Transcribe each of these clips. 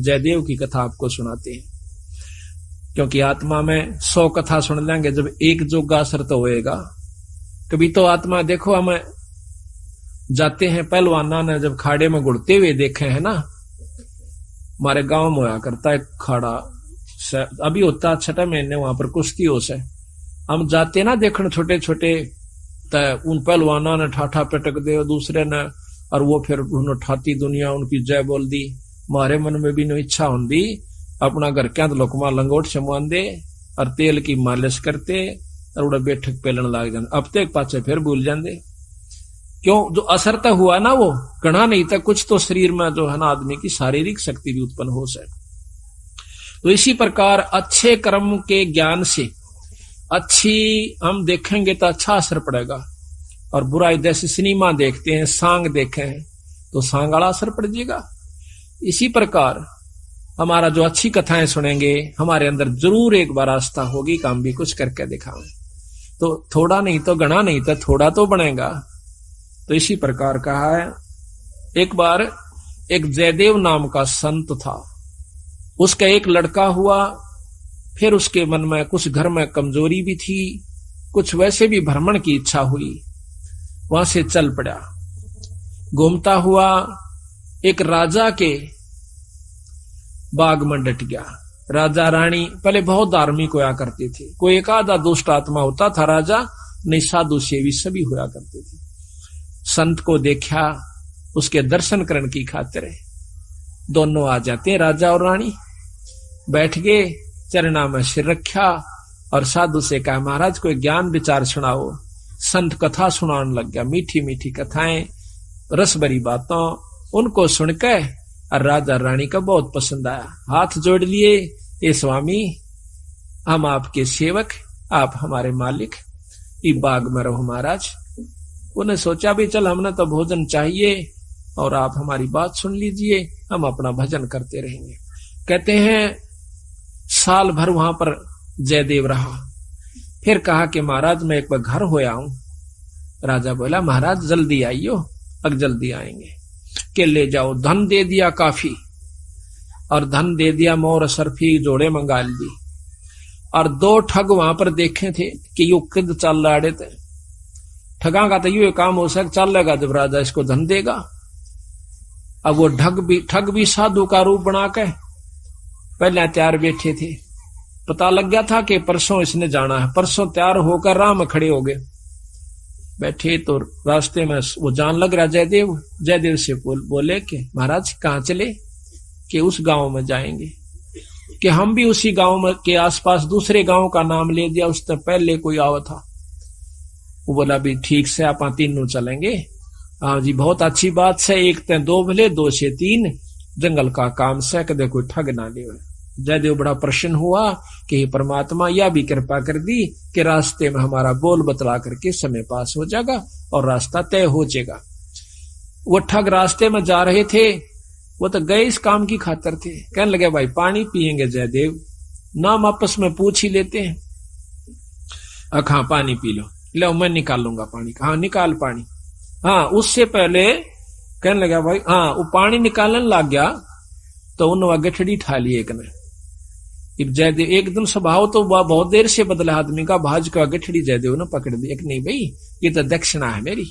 जयदेव की कथा आपको सुनाते हैं, क्योंकि आत्मा में 100 कथा सुन लेंगे, जब एक जोगा असर तो होएगा। कभी तो आत्मा देखो, हम जाते हैं पहलवाना ने जब खाड़े में गुड़ते हुए देखे हैं ना, हमारे गांव में होया करता है खाड़ा, अभी होता 6 महीने वहां पर कुश्ती हो से, हम जाते ना देखने छोटे छोटे, उन पहलवाना ने ठाठा पटक दे दूसरे ने, और वो फिर उन्होंने ठाती दुनिया उनकी जय बोल दी। हमारे मन में भी नो इच्छा होंगी अपना घर क्या तो लोकमा लंगोट छमवान दे और तेल की मालिश करते और उड़ा बैठक पेलन लाग जाते, अब तक पाचे फिर भूल जाते। क्यों? जो असर तक हुआ ना वो गणा नहीं था, कुछ तो शरीर में जो है ना आदमी की शारीरिक शक्ति भी उत्पन्न हो सके। तो इसी प्रकार अच्छे कर्म के ज्ञान से अच्छी हम देखेंगे तो अच्छा असर पड़ेगा, और बुराई जैसे सिनेमा देखते हैं, सांग देखे हैं तो सांग वाला असर पड़ जाएगा। इसी प्रकार हमारा जो अच्छी कथाएं सुनेंगे, हमारे अंदर जरूर एक बार आस्था होगी कि हम भी कुछ करके दिखाएं, तो थोड़ा नहीं तो गणा नहीं तो थोड़ा तो बनेगा। तो इसी प्रकार कहा है, एक बार एक जयदेव नाम का संत था, उसका एक लड़का हुआ, फिर उसके मन में कुछ घर में कमजोरी भी थी, कुछ वैसे भी भ्रमण की इच्छा हुई, वहां से चल पड़ा। घूमता हुआ एक राजा के बाग में डट गया। राजा रानी पहले बहुत धार्मिक होया करते थे, कोई एक आधा दुष्ट आत्मा होता था राजा, नहीं साधु सेवी सभी होया करते थे। संत को देखा, उसके दर्शन करने की खातिर दोनों आ जाते हैं, राजा और रानी बैठ गए, चरणा में सिर रखा और साधु से कहा, महाराज कोई ज्ञान विचार सुनाओ। संत कथा सुनाने लग गया, मीठी मीठी कथाएं, रस भरी बातों, उनको सुनकर और राजा रानी का बहुत पसंद आया। हाथ जोड़ लिए, ए स्वामी हम आपके सेवक, आप हमारे मालिक, इस बाग में रहो महाराज। उन्हें सोचा भी चल हमने तो भोजन चाहिए और आप हमारी बात सुन लीजिए, हम अपना भजन करते रहेंगे। कहते हैं साल भर वहां पर जयदेव रहा, फिर कहा कि महाराज मैं एक बार घर होया हूं। राजा बोला महाराज जल्दी आइयो, अब जल्दी आएंगे। के ले जाओ, धन दे दिया काफी, और धन दे दिया, मोर सरफी जोड़े मंगा ली, और 2 ठग वहां पर देखे थे कि यू किद चल रहे थे। ठगा का तो यू काम हो सक चल लेगा जब राजा इसको धन देगा। अब वो ठग भी साधु का रूप बना के पहले तैयार बैठे थे, पता लग गया था कि परसों इसने जाना है, परसों तैयार होकर राह में खड़े हो गए। बैठे तो रास्ते में वो जान लग रहा जयदेव से बोले कि महाराज कहाँ चले? कि उस गांव में जाएंगे। कि हम भी उसी गांव में के आसपास दूसरे गांव का नाम ले दिया, उससे पहले कोई आवा था। वो बोला भी ठीक से आप तीनों चलेंगे। हाँ जी बहुत अच्छी बात से, एक ते 2 भले 2 से 3, जंगल का काम से कदे कोई ठग ना ले। जयदेव बड़ा प्रसन्न हुआ कि परमात्मा यह भी कृपा कर दी कि रास्ते में हमारा बोल बतला करके समय पास हो जाएगा और रास्ता तय हो जाएगा। वो ठग रास्ते में जा रहे थे, वो तो गए इस काम की खातिर थे। कहने लगे भाई पानी पिएंगे जयदेव? नाम आपस में पूछ ही लेते हैं। हाँ पानी पी लो, लो मैं निकालूंगा पानी। हाँ निकाल पानी। हाँ उससे पहले कहने लगा भाई, हाँ वो पानी निकालने लग गया तो उन्होंने गठड़ी ठा ली एक ने। जयदेव एकदम स्वभाव तो बहुत देर से बदला आदमी का, भाज का गठड़ी जयदेव ने पकड़ दी। एक नहीं भाई ये तो दक्षिणा है मेरी।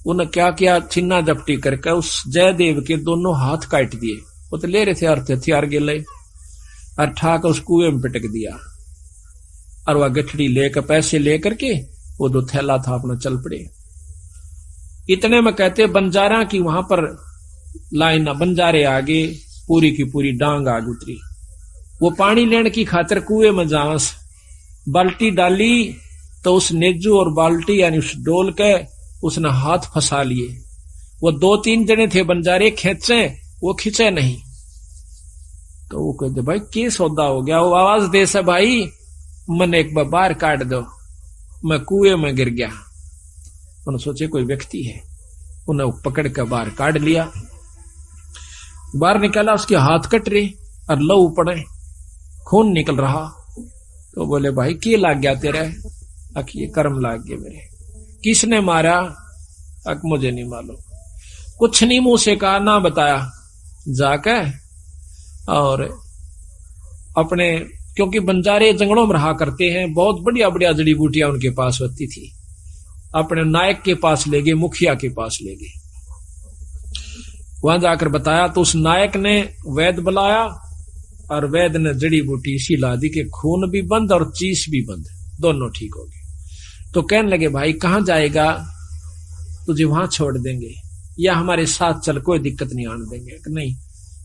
उन्हें क्या किया, छिन्ना जपटी करके उस जयदेव के दोनों हाथ काट दिए। वो तो ले रहे थे अर्थ हथियार गिले, और ठाकर उस कुएं में पिटक दिया। और वह गठड़ी लेकर पैसे लेकर के वो जो थैला था अपना चल पड़े। इतने में कहते बंजारा की वहां पर लाइन, बंजारे आगे पूरी की पूरी डांग आग उतरी। वो पानी लेने की खातिर कुएं में जांस बाल्टी डाली तो उस नेजू और बाल्टी यानी उस डोल के उसने हाथ फंसा लिए। वो 2-3 जने थे बंजारे, खेचे वो खींचे नहीं। तो वो कहते भाई क्या सौदा हो गया? वो आवाज दे से भाई मन एक बार बाहर काट दो, मैं कुएं में गिर गया। उन्होंने सोचे कोई व्यक्ति है, उन्हें पकड़ कर बाहर काट लिया। बाहर निकाला, उसके हाथ कट रहे और लहू पड़े, खून निकल रहा। तो बोले भाई क्या लाग गया तेरे? ये कर्म लाग गए मेरे। किसने मारा? मुझे नहीं मालूम। कुछ नहीं मुंह से कहा, ना बताया। जाकर और अपने, क्योंकि बंजारे जंगलों में रहा करते हैं, बहुत बढ़िया बढ़िया जड़ी बूटियां उनके पास होती थी। अपने नायक के पास ले गए, मुखिया के पास ले गए, वहां जाकर बताया तो उस नायक ने वैद्य बुलाया और वैद्य ने जड़ी बूटी इसी ला दी कि खून भी बंद और चीस भी बंद, दोनों ठीक हो गए। तो कहने लगे भाई कहां जाएगा, तुझे वहां छोड़ देंगे या हमारे साथ चल, कोई दिक्कत नहीं आने देंगे। नहीं,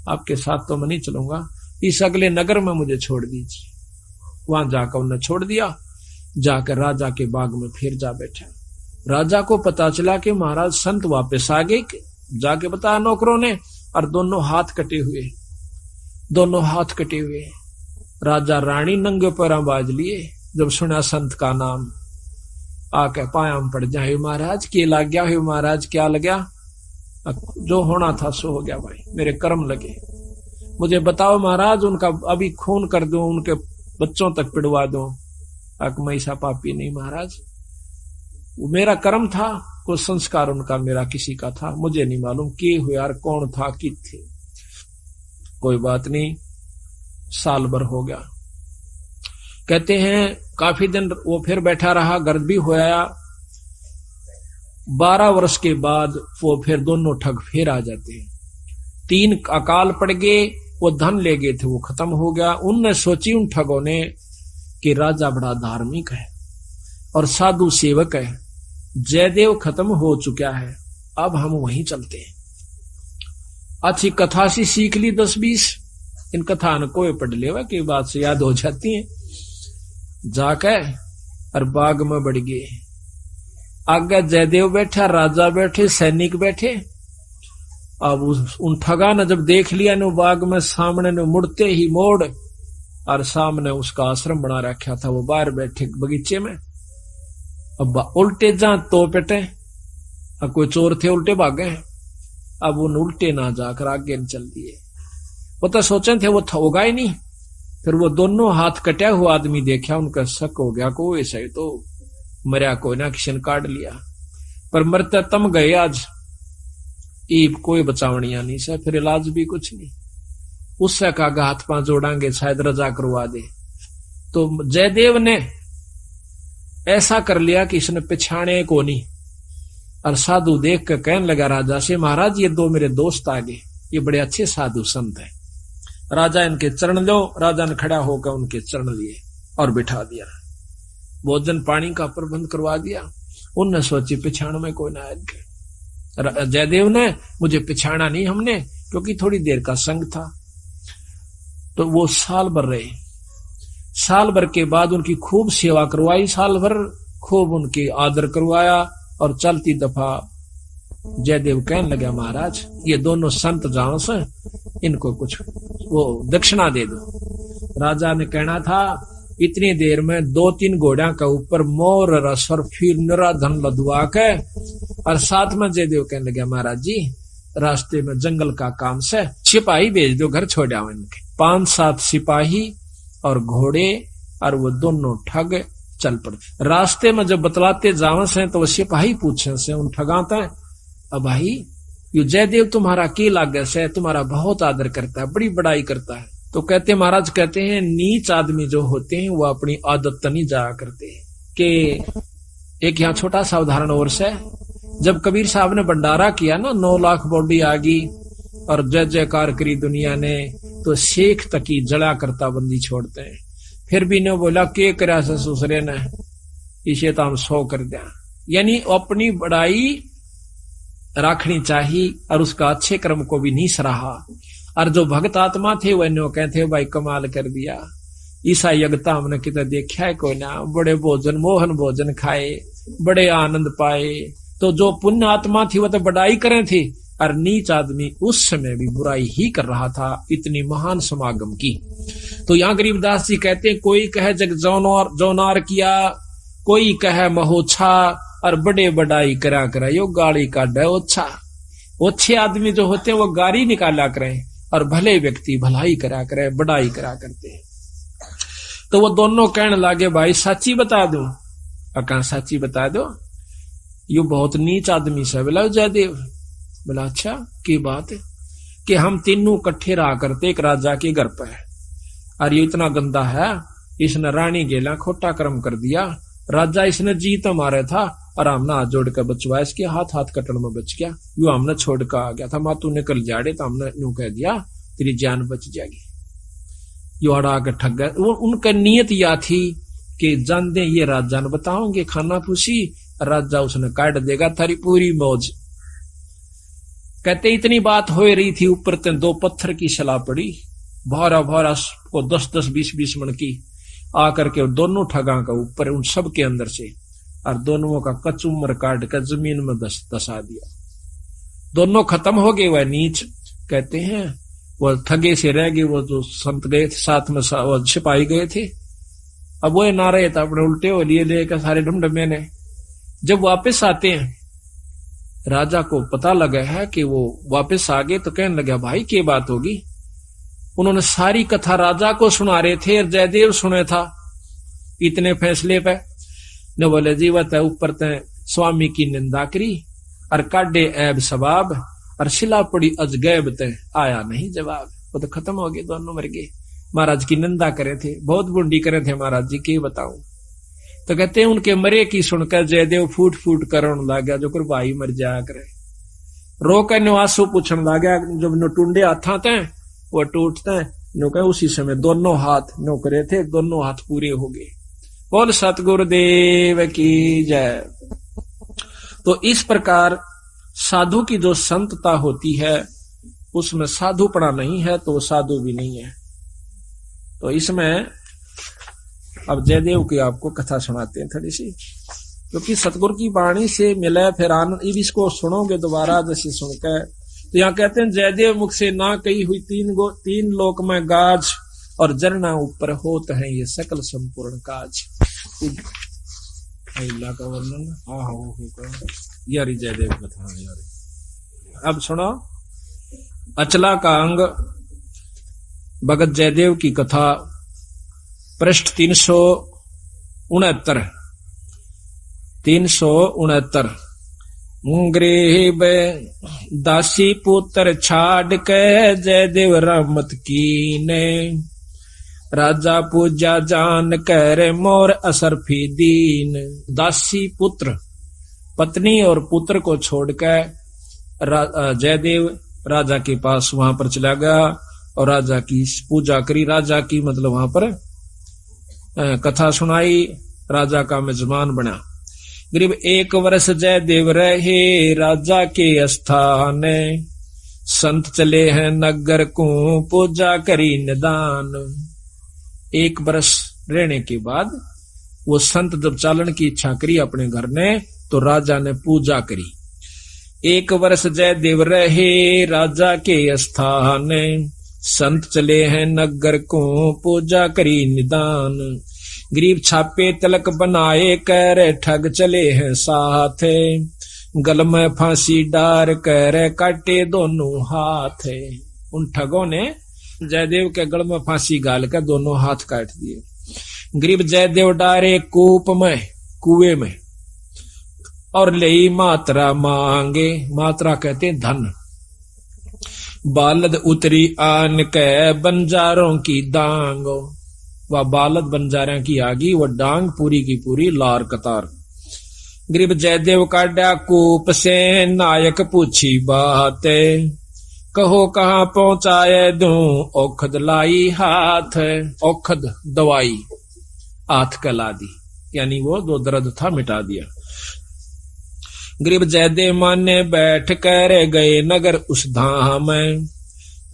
आपके साथ तो मैं नहीं चलूंगा, इस अगले नगर में मुझे छोड़ दीजिए। वहां जाकर उन्हें छोड़ दिया, जाकर राजा के बाग में फिर जा बैठा। राजा को पता चला कि महाराज संत वापस आ गए, जाके बताया नौकरों ने, और दोनों हाथ कटे हुए, दोनों हाथ कटे हुए। राजा रानी नंगे पैरों बाज लिए, जब सुना संत का नाम आके पाया में पड़ जाए, महाराज के लग गया है, महाराज क्या लग गया, जो होना था सो हो गया भाई, मेरे कर्म लगे, मुझे बताओ महाराज, उनका अभी खून कर दूं, उनके बच्चों तक पिड़वा दूं। मैं ऐसा पापी नहीं महाराज, वो मेरा कर्म था, कोई संस्कार उनका मेरा किसी का था, मुझे नहीं मालूम कि हुआ यार, कौन था कि थे। कोई बात नहीं, साल भर हो गया। कहते हैं काफी दिन वो फिर बैठा रहा, गर्द भी होया। 12 वर्ष के बाद वो फिर दोनों ठग फिर आ जाते हैं। 3 अकाल पड़ गए, वो धन ले गए थे, वो खत्म हो गया। उनने सोची उन ठगों ने कि राजा बड़ा धार्मिक है और साधु सेवक है, जयदेव खत्म हो चुका है, अब हम वहीं चलते हैं। अच्छी कथा सी सीख ली 10-20, इन कथा न कोई पढ़ लेवा की बात से याद हो जाती है। जाकर और बाग में बढ़ गए, आगे जयदेव बैठा, राजा बैठे, सैनिक बैठे। अब उन ठगा ने जब देख लिया न बाग में, सामने ने मुड़ते ही मोड़, और सामने उसका आश्रम बना रखा था, वो बाहर बैठे बगीचे में। अब उल्टे जा तो पेटे, अब कोई चोर थे उल्टे भागे, अब उन उल्टे ना जाकर आगे न चल दिए। वो तो सोचे थे वो होगा ही नहीं। फिर वो दोनों हाथ कटा हुआ आदमी देखा, उनका शक हो गया को ऐसा ही तो मरिया कोई ना, किसी ने काट लिया, पर मरते तम गए आज, ईब कोई बचावनिया नहीं से, फिर इलाज भी कुछ नहीं। उससे कहा हाथ पांव जोड़ांगे, शायद रजा करवा दे। तो जयदेव ने ऐसा कर लिया कि इसने पिछाने को नहीं, और साधु देख कर कहने लगा राजा से, महाराज ये 2 मेरे दोस्त आ गए, ये बड़े अच्छे साधु संत हैं, राजा इनके चरण लो। राजा ने खड़ा होकर उनके चरण लिए और बिठा दिया, भोजन पानी का प्रबंध करवा दिया। उनने सोची पिछाण में कोई ना आए। जयदेव ने मुझे पिछाड़ा नहीं हमने, क्योंकि थोड़ी देर का संग था। तो वो साल भर रहे, साल भर के बाद उनकी खूब सेवा करवाई, साल भर खूब उनकी आदर करवाया। और चलती दफा जयदेव कहने लगा, महाराज ये दोनों संत जान से, इनको कुछ वो दक्षिणा दे दो। राजा ने कहना था इतनी देर में 2-3 घोड़ा का ऊपर मोर रस और फिर निरा धन लदवा के, और साथ में जयदेव कहने लगा, महाराज जी रास्ते में जंगल का काम से सिपाही भेज दो, घर छोड़ आओ इनके। 5-7 सिपाही और घोड़े, और वो दोनों ठग चल पड़ते। रास्ते में जब बतलाते जावन से तो वो सिपाही पूछे से उन ठगाते, अब भाई ये जयदेव तुम्हारा के लागे से, तुम्हारा बहुत आदर करता है, बड़ी बड़ाई करता है। तो कहते महाराज, कहते हैं नीच आदमी जो होते हैं वो अपनी आदत नहीं जाया करते। कि एक यहाँ छोटा सा उदाहरण और से, जब कबीर साहब ने भंडारा किया ना, 9 लाख बॉडी आ गई और जय जयकार करी दुनिया ने, तो शेख तकी जड़ा करता बंदी छोड़ते हैं। फिर भी ने बोला के करा ससुरे ने, इसे तो हम 100 कर दिया। यानी अपनी बड़ाई रखनी चाहिए और उसका अच्छे कर्म को भी नहीं सराहा। और जो भक्त आत्मा थे वह नो कहते भाई कमाल कर दिया, ईसा यज्ञता हमने कितना देखा है कोई ना, बड़े भोजन मोहन भोजन खाए, बड़े आनंद पाए। तो जो पुण्य आत्मा थी वह तो बड़ाई करे थे, और नीच आदमी उस समय भी बुराई ही कर रहा था, इतनी महान समागम की। तो यहाँ गरीबदास जी कहते हैं, कोई कहे जग जौनार किया, कोई कहे महोछा, और बड़े बड़ाई करा यो गाली काटे ओछा। ओछे आदमी जो होते हैं वो गाली निकाला करें, और भले व्यक्ति भलाई करा करे, बड़ाई करा करते हैं। तो वो दोनों कहने लगे, भाई सच्ची बता दो। कहा सच्ची बता दो, यो बहुत नीच आदमी से। बोला जयदेव। बोला अच्छा की बात है। कि हम तीनों इकट्ठे रहा करते एक राजा के घर पर, और ये इतना गंदा है, इसने रानी गेला खोटा कर्म कर दिया, राजा इसने जीत मारा था और हमने हाथ जोड़ कर बचवाया, इसके हाथ हाथ कटन में बच गया, यू हमने छोड़ कर आ गया था, मातू ने कल जाड़े तो हमने यूं कह दिया तेरी जान बच जाएगी। यो अड़ा के ठग गए। उनका नियत या थी कि जान दे ये राजा ने बताओगे खाना पूछी, राजा उसने काट देगा थारी पूरी मौज। कहते इतनी बात हो रही थी, ऊपर ते 2 पत्थर की सला पड़ी, भारा भारा को 10-10 20-20 मन की आकर के दोनों ठगा का ऊपर उन सब के अंदर से, और दोनों का कचुमर काट कर जमीन में दसा दिया। दोनों खत्म हो गए। वह नीच कहते हैं वो ठगे से रह गए, वो जो संत गए थे साथ में वो सिपाही गए थे, अब वो ना रहे था, अपने उल्टे हो लिए लेकर सारे ढूंढे ने। जब वापस आते हैं राजा को पता लगा है कि वो वापस आ गए, तो कहने लगा भाई क्या बात होगी। उन्होंने सारी कथा राजा को सुना रहे थे और जयदेव सुने था इतने फैसले पे। न बोले जीवत है ऊपर ते स्वामी की निंदा करी और काटे ऐब सबाब, और शिला पड़ी अजगैब ते आया नहीं जवाब। वो तो खत्म हो गए, दोनों मर गए। महाराज की निंदा करे थे, बहुत बुंडी करे थे महाराज जी, के बताऊं। तो कहते हैं उनके मरे की सुनकर जयदेव फूट फूट करण लगा, जो कर भाई मर जाया करे। रो कर निवासो पूछने लगा, जब नो टूंडे हाथा थे वो टूटते नो कहे, उसी समय दोनों हाथ नो करे थे, दोनों हाथ पूरे हो गए। बोल सतगुरुदेव की जय। तो इस प्रकार साधु की जो संतता होती है उसमें साधुपना नहीं है तो वो साधु भी नहीं है। तो इसमें अब जयदेव की आपको कथा सुनाते हैं थोड़ी सी, क्योंकि सतगुरु की वाणी से मिले फिर आनंद। इसको सुनोगे दोबारा जैसे सुनकर, तो यहाँ कहते हैं जयदेव मुख से ना कही हुई 3 लोक में गाज, और जरना ऊपर होत है ये सकल संपूर्ण काज। अल्लाह का वर्णन यारी जयदेव कथा यारी। अब सुनो अचला का अंग भगत जयदेव की कथा, पृष्ठ 369। गरीब दासी पुत्र छाड़ के जयदेव रहमत कीने, राजा पूजा जान कर मोर असरफी दीन। दासी पुत्र पत्नी और पुत्र को छोड़कर जयदेव राजा के पास वहां पर चला गया और राजा की पूजा करी। राजा की मतलब वहां पर कथा सुनाई, राजा का मेजबान बना। गरीब 1 वर्ष जयदेव रहे राजा के स्थान, संत चले हैं नगर को पूजा करी निदान। 1 वर्ष रहने के बाद वो संत जब चालन की इच्छा करी अपने घर ने, तो राजा ने पूजा करी। 1 वर्ष जयदेव रहे राजा के स्थान, संत चले हैं नगर को पूजा करी निदान। गरीब छापे तिलक बनाए कर ठग चले हैं साथ, गल में फांसी डार कर काटे दोनों हाथ। उन ठगों ने जयदेव के गल में फांसी गाल कर दोनों हाथ काट दिए। गरीब जयदेव डारे कूप में, कुएं में, और ले मात्रा मांगे। मात्रा कहते धन। बालद उतरी आन के बंजारों की दांगो। वह बालद बंजारों की आगी, वह डांग पूरी की पूरी लार कतार। गरीब जयदेव काटा कूप से नायक पूछी बात, कहो कहाँ पहुंचाए दूं औखद लाई हाथ। औखद दवाई हाथ कला दी, यानी वो जो दर्द था मिटा दिया। गरीब जयदेव माने बैठ कर गए नगर उस धाम,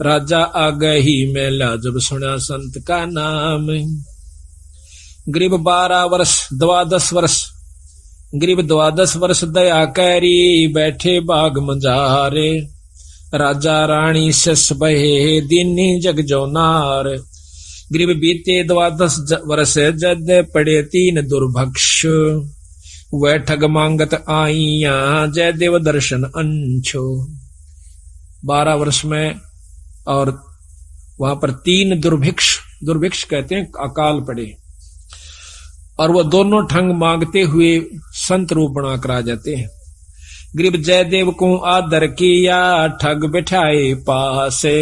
राजा आ गई मेला जब सुना संत का नाम। गरीब 12 वर्ष 12 वर्ष, गरीब 12 वर्ष दया करी बैठे बाग मंजारे, राजा रानी सस बहे दीनी जग जो नार। गरीब बीते 12 वर्ष जद पड़े 3 दुर्भक्ष, वह ठग मांगत आईया जयदेव दर्शन अंशो। 12 वर्ष में और वहां पर 3 दुर्भिक्ष कहते हैं अकाल पड़े, और वो दोनों ठग मांगते हुए संत रूप बना कर आ जाते हैं। गरीब जयदेव को आदर किया, ठग बिठाए पासे,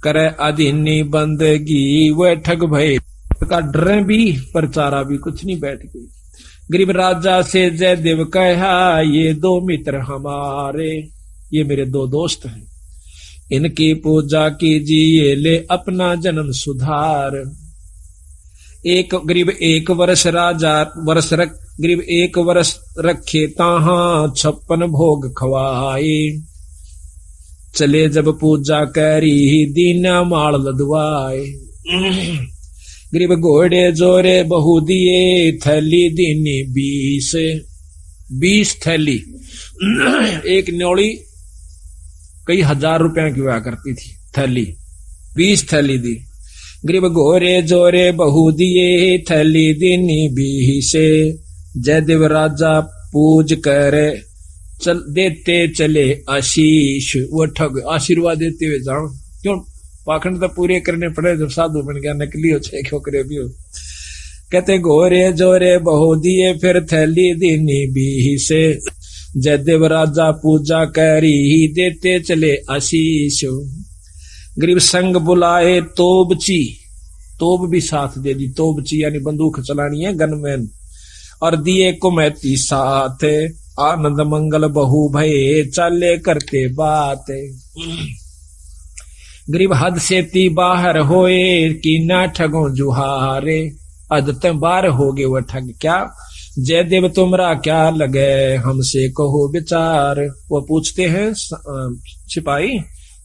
करे अधीनी बंदगी वह ठग भय का डर भी प्रचारा भी कुछ नहीं बैठ गई। गरीब राजा से जयदेव कहा, ये दो मित्र हमारे, ये मेरे दो दोस्त हैं, इनकी पूजा कीजिए ले अपना जन्म सुधार। एक गरीब एक वर्ष राजा वर्ष गरीब एक वर्ष रखे ताहा 56 भोग खवाए, चले जब पूजा करी दीना माल लदवाए। गरीब घोड़े जोरे बहु दिए, थैली दीनी 20 थैली। एक न्योली कई हजार रुपया की हुआ करती थी थैली, 20 थैली दी। गरीब घोरे जोरे बहु दिए, थैली दीनी 20। जयदेव राजा पूज कर चल देते चले आशीष, वो ठग आशीर्वाद देते हुए जाओ, क्यों पाखंड तो पूरे करने पड़े, जब साधु बन गया नकली हो छे क्यों करे भी हो। कहते घोरे जोरे बहु दिए, फिर थैली दीनी 20। जयदेव राजा पूजा करी देते चले आशीष। गरीब संग बुलाए तोबची, तोब भी साथ दे दी, तोबची यानी बंदूक चलानी है, गनमैन, और दिए कुमैती साथ, आनंद मंगल बहु भये चले करते बात। गरीब हद से ती बाहर होए, कि ना ठगो जुहारे, अदत बाहर हो गए वह ठग क्या। जयदेव तुमरा क्या लगे हमसे कहो विचार। वो पूछते हैं सिपाही,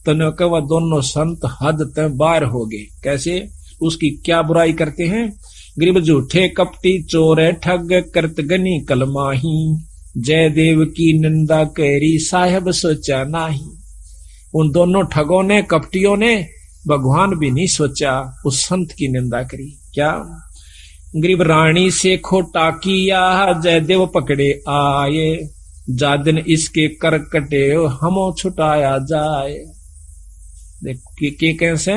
तो न कह वह दोनों संत हद तक बाहर हो गए, कैसे, उसकी क्या बुराई करते हैं। गरीब झूठे कपटी चोर ठग करत गनी कलमाही, जयदेव की निंदा करी साहब सोचा नाही। उन दोनों ठगों ने कपटियों ने भगवान भी नहीं सोचा, उस संत की निंदा करी क्या। गरीब रानी से खोटा किया, जयदेव पकड़े आए, जादिन इसके कर कटे हमो छुटाया जाए। देखो के कैसे,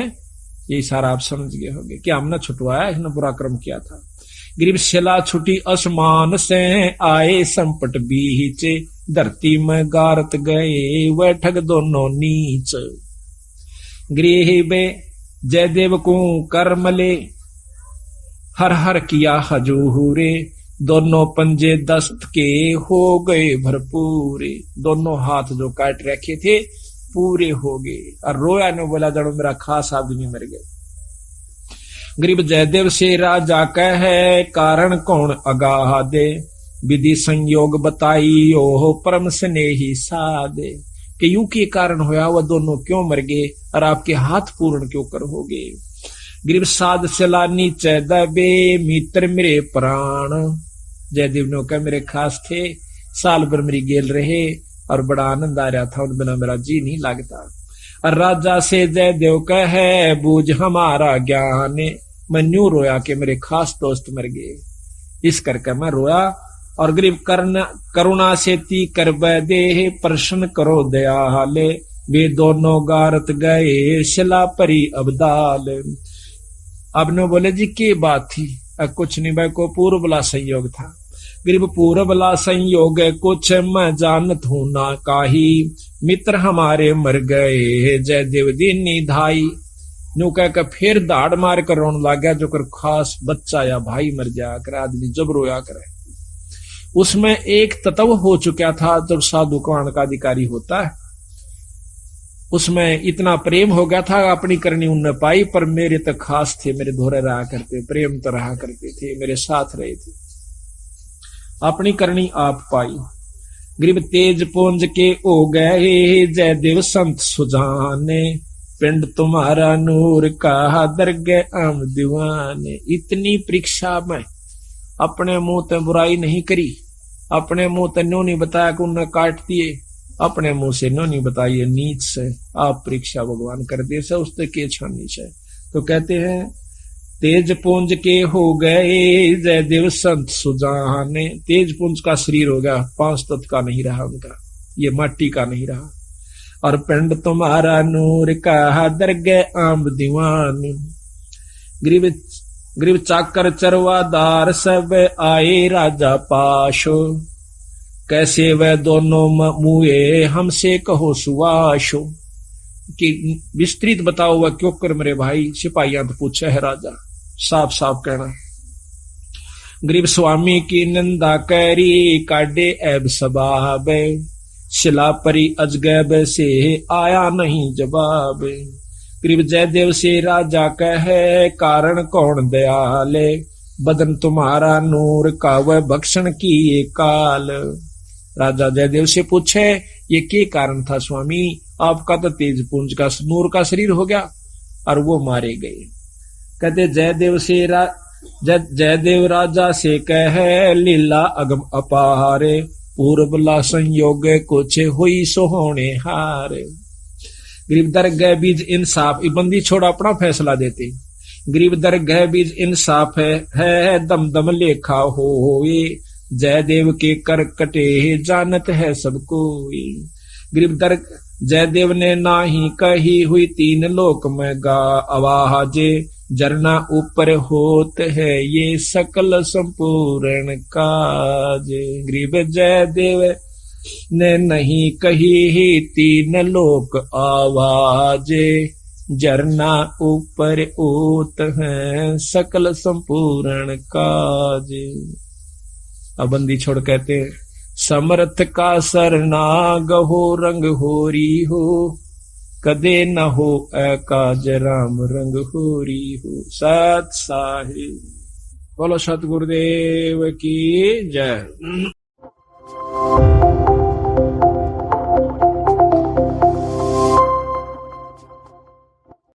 यही सारा आप समझ गए होंगे कि हमने छुटवाया, इसने बुरा कर्म किया था। गरीब शिला छुटी आसमान से, आए संपट बीच, धरती में गारत गए वह ठग दोनों नीच। गरीब जयदेव को कर मले, हर हर किया हजूरे, दोनों पंजे दस्त के हो गए भरपूरे। दोनों हाथ जो काट रखे थे पूरे हो गए, और रोया ने बोला जड़ो मेरा खास आदमी मर गए। गरीब जयदेव से राजा कहे, कारण कौन अगाह दे, विधि संयोग बताई ओह परम स्नेही सादे। कि यूं के कारण होया वह दोनों क्यों मर गए, और आपके हाथ पूर्ण क्यों कर हो गए। गरीब साध चला नीचे दबे, मित्र मेरे प्राण। जयदेव ने कहा मेरे खास थे, साल भर मेरी गेल रहे, और बड़ा आनंद आ रहा था, उन बिना मेरा जी नहीं लगता। और राजा से जयदेव कहे, बूझ हमारा ज्ञान, मैं न्यू रोया कि मेरे खास दोस्त मर गए, इस करके मैं रोया। और गरीब करुणा से ती कर दे, प्रश्न करो दयाले, वे दोनों गारत गए शिला परी अबदाल। अब ने बोले जी की बात थी, कुछ नहीं भाई, को पूर्व बला संयोग था। गरीब पूर्व बला संयोग कुछ मैं जानत हूं ना काही, मित्र हमारे मर गए जयदेव दीनी धाई। न्यू कह फिर दाड़ मार कर रोन लग गया, जो कर खास बच्चा या भाई मर जाया कर, आदमी जब रोया करे। उसमें एक तत्व हो चुका था, जब साधु कौन का अधिकारी होता है, उसमें इतना प्रेम हो गया था, अपनी करनी उनने पाई, पर मेरे तो खास थे, मेरे धोरे रहा करते, प्रेम तो रहा करते थे, मेरे साथ रहे थे, अपनी करनी आप पाई। गरीब तेज पुंज के ओ गए जयदेव संत सुजाने, पिंड तुम्हारा नूर का दरगे आम दीवाने। इतनी परीक्षा में अपने मुंह ते बुराई नहीं करी, अपने मुंह ते न्यों नहीं बताया कि उन्हें काट दिए, अपने मुंह से न्यों नहीं बताइए नीच से आप परीक्षा भगवान कर दे से उससे के छानी से। तो कहते हैं तेज पुंज के हो गए जयदेव संत सुजाने। तेज पुंज का शरीर हो गया, 5 तत्व का नहीं रहा उनका, ये माटी का नहीं रहा। और पिंड तुम्हारा नूर का दरगे आम दीवान। गरीब चाकर चरवादार सब आए राजा पाशो, कैसे वह दोनों मुए हमसे कहो सुवाशो, कि विस्तृत बताओ वह क्यों कर मेरे भाई। सिपाहियां तो पूछे है राजा, साफ साफ कहना। गरीब स्वामी की निंदा करी काटे ऐब सबाब, शिला परी अजगैब से आया नहीं जवाब। गरीब जयदेव से राजा कहे कारण कौन दयाले, बदन तुम्हारा नूर का वह भक्षण की ये काल। राजा जयदेव से पूछे ये क्या कारण था स्वामी, आपका तो तेज पुंज का नूर का शरीर हो गया और वो मारे गए। कहते जयदेव राजा से कहे लीला अगम अपारे, पूर्वला संयोग कुछ हुई सोहोने हारे। गरीब दरगह बीज इंसाफ, बंदी छोड़ अपना फैसला देते। गरीब दरगह बीज इंसाफ है दम दम लेखा हो, जयदेव के कर कटे जानत है सबको। गरीब जयदेव ने नाही कही हुई तीन लोक में गा, आवाजे जरना ऊपर होत है ये सकल संपूर्ण काज। गरीब जयदेव ने नहीं कही ही तीन लोक आवाजे, जरना ऊपर होत है सकल संपूर्ण काज। अब बंदी छोड़ कहते हैं समर्थ का सरनाग हो रंग होरी हो, कदे न हो काज राम रंग होरी हो। सत साहिब बोलो सतगुरुदेव की जय।